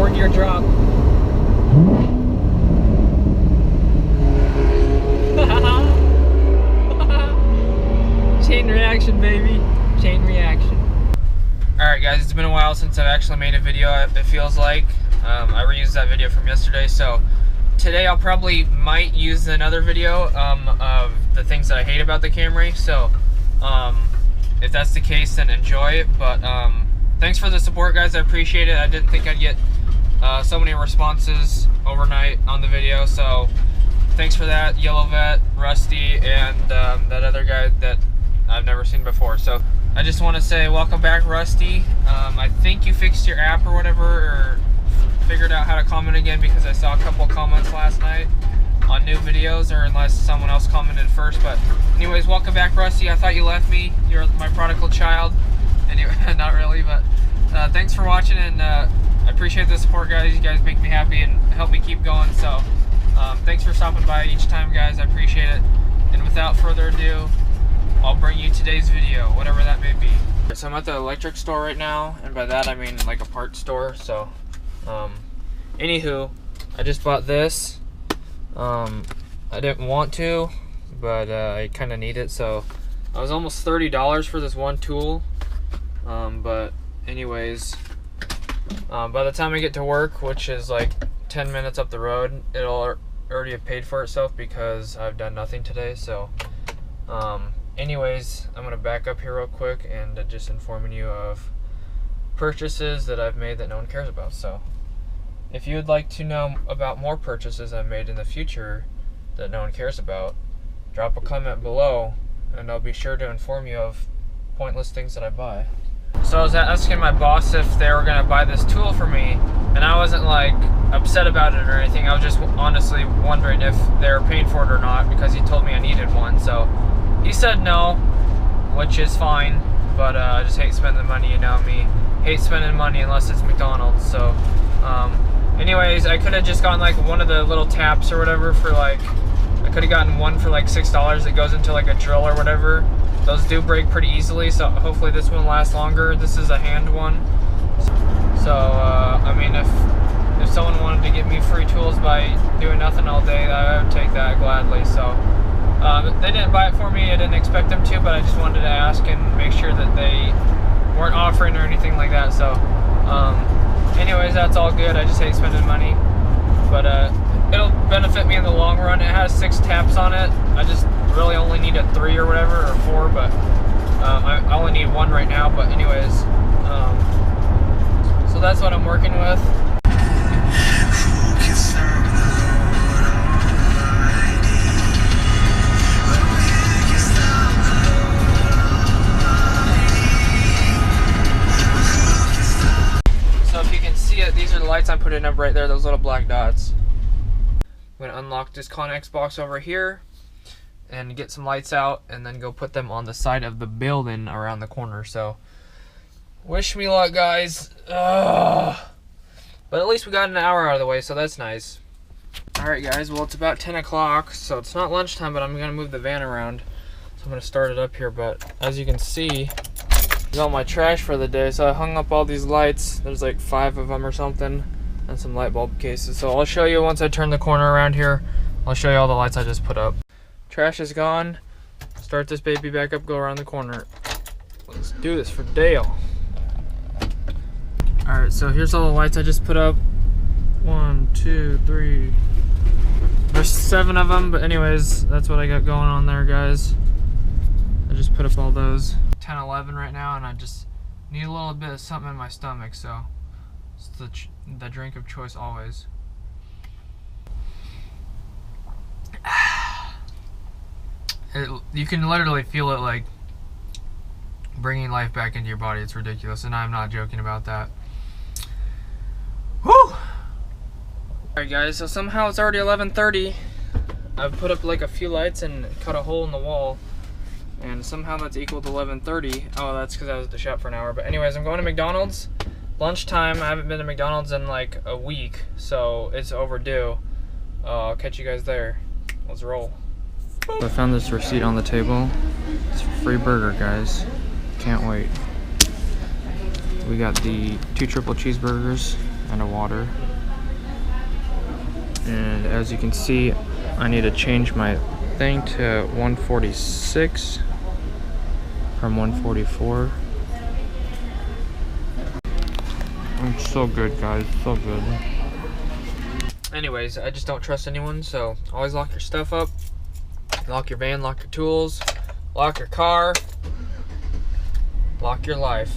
4 gear drop. Chain reaction, baby. Chain reaction. Alright guys, it's been a while since I've actually made a video, it feels like. I reused that video from yesterday, so today I'll might use another video of the things that I hate about the Camry. So if that's the case, then enjoy it. But thanks for the support, guys. I appreciate it. I didn't think I'd get so many responses overnight on the video, so thanks for that. Yellow Vet, Rusty, and that other guy that I've never seen before. So I just want to say welcome back, Rusty. I think you fixed your app or whatever, or figured out how to comment again, because I saw a couple comments last night on new videos, or unless someone else commented first. But anyways, welcome back, Rusty. I thought you left me. You're my prodigal child. Anyway, not really, but thanks for watching, and I appreciate the support, guys. You guys make me happy and help me keep going. So thanks for stopping by each time, guys. I appreciate it. And without further ado, I'll bring you today's video, whatever that may be. So I'm at the electric store right now, and by that I mean like a parts store. So anywho, I just bought this. I didn't want to, but I kind of need it. So I was almost $30 for this one tool. But anyways, by the time I get to work, which is like 10 minutes up the road, it'll already have paid for itself because I've done nothing today. So anyways, I'm gonna back up here real quick and just informing you of purchases that I've made that no one cares about. So if you would like to know about more purchases I've made in the future that no one cares about, drop a comment below and I'll be sure to inform you of pointless things that I buy. So I was asking my boss if they were gonna buy this tool for me, and I wasn't like upset about it or anything. I was just honestly wondering if they were paying for it or not, because he told me I needed one. So he said no, which is fine, but I just hate spending money, you know me. Hate spending money unless it's McDonald's. So anyways, I could have just gotten like one of the little taps or whatever for like, I could have gotten one for like $6 that goes into like a drill or whatever. Those do break pretty easily, so hopefully this one lasts longer. This is a hand one. So I mean, if someone wanted to give me free tools by doing nothing all day, I would take that gladly. So they didn't buy it for me. I didn't expect them to, but I just wanted to ask and make sure that they weren't offering or anything like that. So anyways, that's all good. I just hate spending money, but it'll benefit me in the long run. It has 6 taps on it. I just really only need a 3 or whatever, or 4, but I only need 1 right now. But anyways, so that's what I'm working with. So if you can see it, these are the lights I'm putting up right there, those little black dots. I'm going to unlock this Connex box over here and get some lights out, and then go put them on the side of the building around the corner. So wish me luck, guys. Ugh. But at least we got an hour out of the way, so that's nice. Alright guys, well it's about 10 o'clock, so it's not lunchtime, but I'm going to move the van around. So I'm going to start it up here, but as you can see, this is all my trash for the day. So I hung up all these lights. There's like 5 of them or something, and some light bulb cases. So I'll show you once I turn the corner around here. I'll show you all the lights I just put up. Trash is gone. Start this baby back up, go around the corner. Let's do this for Dale. Alright, so here's all the lights I just put up. 1, 2, 3. There's 7 of them, but anyways, that's what I got going on there, guys. I just put up all those. 10, 11 right now, and I just need a little bit of something in my stomach, so it's the drink of choice always. You can literally feel it like bringing life back into your body. It's ridiculous, and I'm not joking about that. Woo! Alright guys, so somehow it's already 11:30. I've put up like a few lights and cut a hole in the wall, and somehow that's equal to 11:30. Oh, that's because I was at the shop for an hour. But anyways, I'm going to McDonald's. Lunchtime. I haven't been to McDonald's in like a week, so it's overdue. I'll catch you guys there. Let's roll. I found this receipt on the table. It's a free burger, guys. Can't wait. We got the 2 triple cheeseburgers and a water. And as you can see, I need to change my thing to 146 from 144. It's so good, guys, so good. Anyways, I just don't trust anyone, so always lock your stuff up. Lock your van, lock your tools, lock your car, lock your life.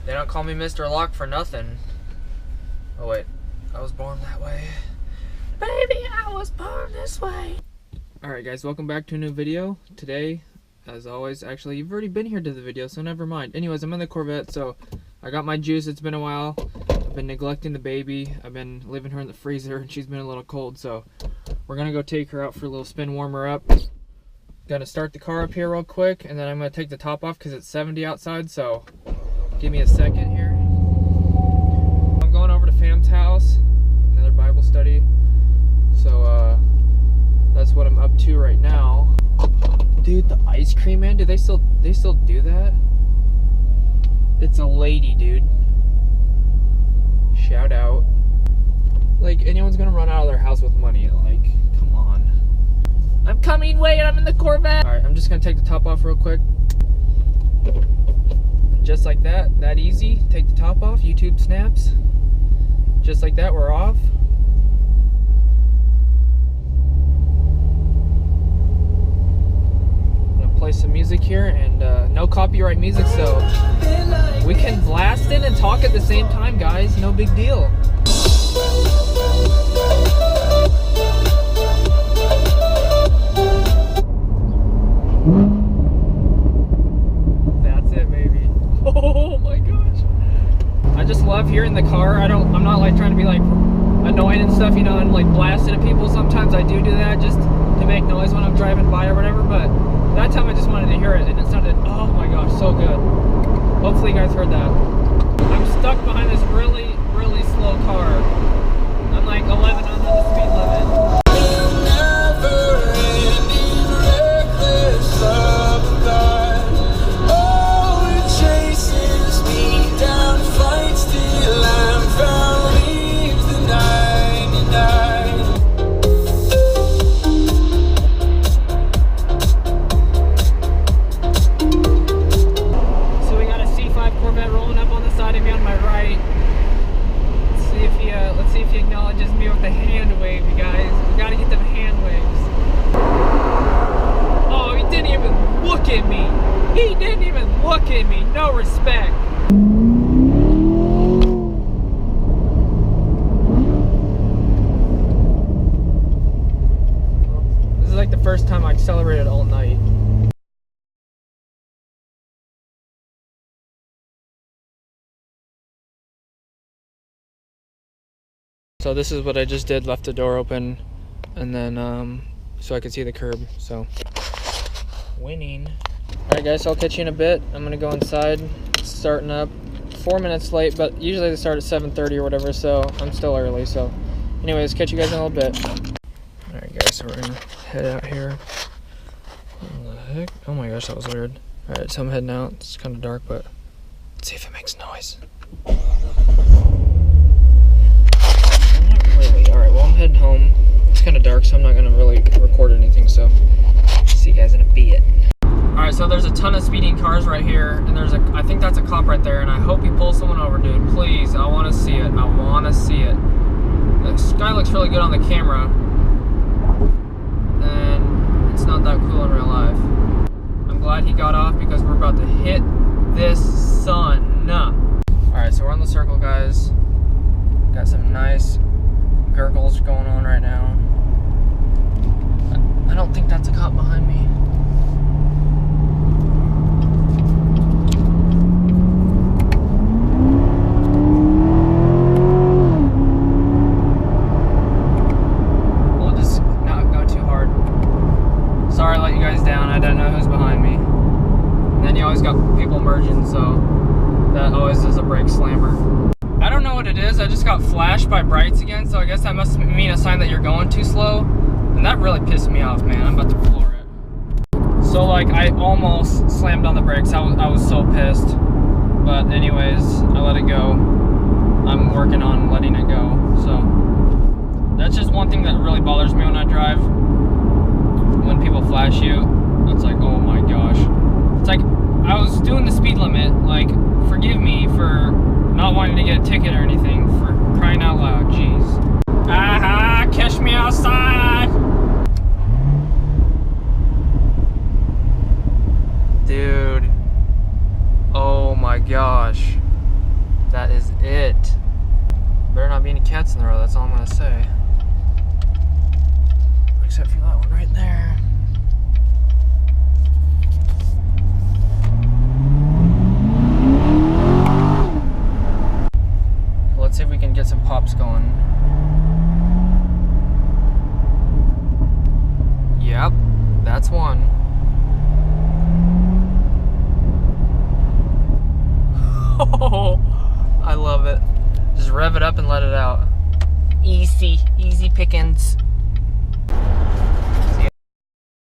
They don't call me Mr. Lock for nothing. Oh wait, I was born that way. Baby, I was born this way. Alright guys, welcome back to a new video. Today, as always, actually you've already been here to the video, so never mind. Anyways, I'm in the Corvette, so I got my juice. It's been a while. I've been neglecting the baby. I've been leaving her in the freezer and she's been a little cold, so we're gonna go take her out for a little spin, warm her up. Gonna start the car up here real quick, and then I'm gonna take the top off because it's 70 outside, so give me a second here. I'm going over to Fam's house, another Bible study. So that's what I'm up to right now. Dude, the ice cream man, do they still do that? It's a lady, dude. Shout out. Like, anyone's gonna run out of their house with money, like, come on. I'm coming, wait, I'm in the Corvette. Alright, I'm just gonna take the top off real quick. Just like that easy. Take the top off, YouTube snaps. Just like that, we're off. I'm gonna play some music here, and no copyright music, so we can blast in and talk at the same time, guys. No big deal. That's it, baby. Oh my gosh. I just love hearing the car. I'm not like trying to be like annoying and stuff, you know, and like blasting at people. Sometimes I do that just to make noise when I'm driving by or whatever, but that time I just wanted to hear it, and it sounded, oh my gosh, so good. Hopefully you guys heard that. I'm stuck behind this really, really slow car. I'm like 11 under the speed limit. Let's see if he acknowledges me with the hand wave, you guys. We gotta get them hand waves. Oh, he didn't even look at me. He didn't even look at me. No respect. This is like the first time I accelerated all night. So this is what I just did, left the door open, and then so I could see the curb, so winning. Alright guys, so I'll catch you in a bit. I'm gonna go inside. It's starting up 4 minutes late, but usually they start at 7:30 or whatever, so I'm still early. So anyways, catch you guys in a little bit. Alright guys, so we're gonna head out here. What the heck? Oh my gosh, that was weird. Alright, so I'm heading out. It's kind of dark, but let's see if it makes noise. Alright, well I'm heading home. It's kind of dark, so I'm not going to really record anything, so see you guys in a bit. Alright, so there's a ton of speeding cars right here, and I think that's a cop right there, and I hope he pulls someone over, dude. Please, I want to see it. I want to see it. The sky looks really good on the camera, and it's not that cool in real life. I'm glad he got off because we're about to hit this sun. Alright, so we're on the circle, guys. Got some nice gurgles going on right now. I don't think that's a cop behind me. We'll just not go too hard. Sorry I let you guys down. I don't know who's behind me. And then you always got people merging, so that always is a brake slammer. I don't know what it is. I just got flashed by brights again, so I guess that must mean a sign that you're going too slow. And that really pissed me off, man. I'm about to floor it. So like I almost slammed on the brakes. I was so pissed. But anyways, I let it go. I'm working on letting it go. So that's just one thing that really bothers me when I drive. When people flash you, it's like, oh my gosh. It's like, I was doing the speed limit. Like, forgive me for not wanting to get a ticket or anything, for crying out loud. Jeez. Aha, catch me outside. Dude. Oh my gosh. That is it. Better not be any cats in the road, that's all I'm gonna say. Except for that one right there. Let's see if we can get some pops going. Yep, that's one. Oh, I love it. Just rev it up and let it out. Easy pickings.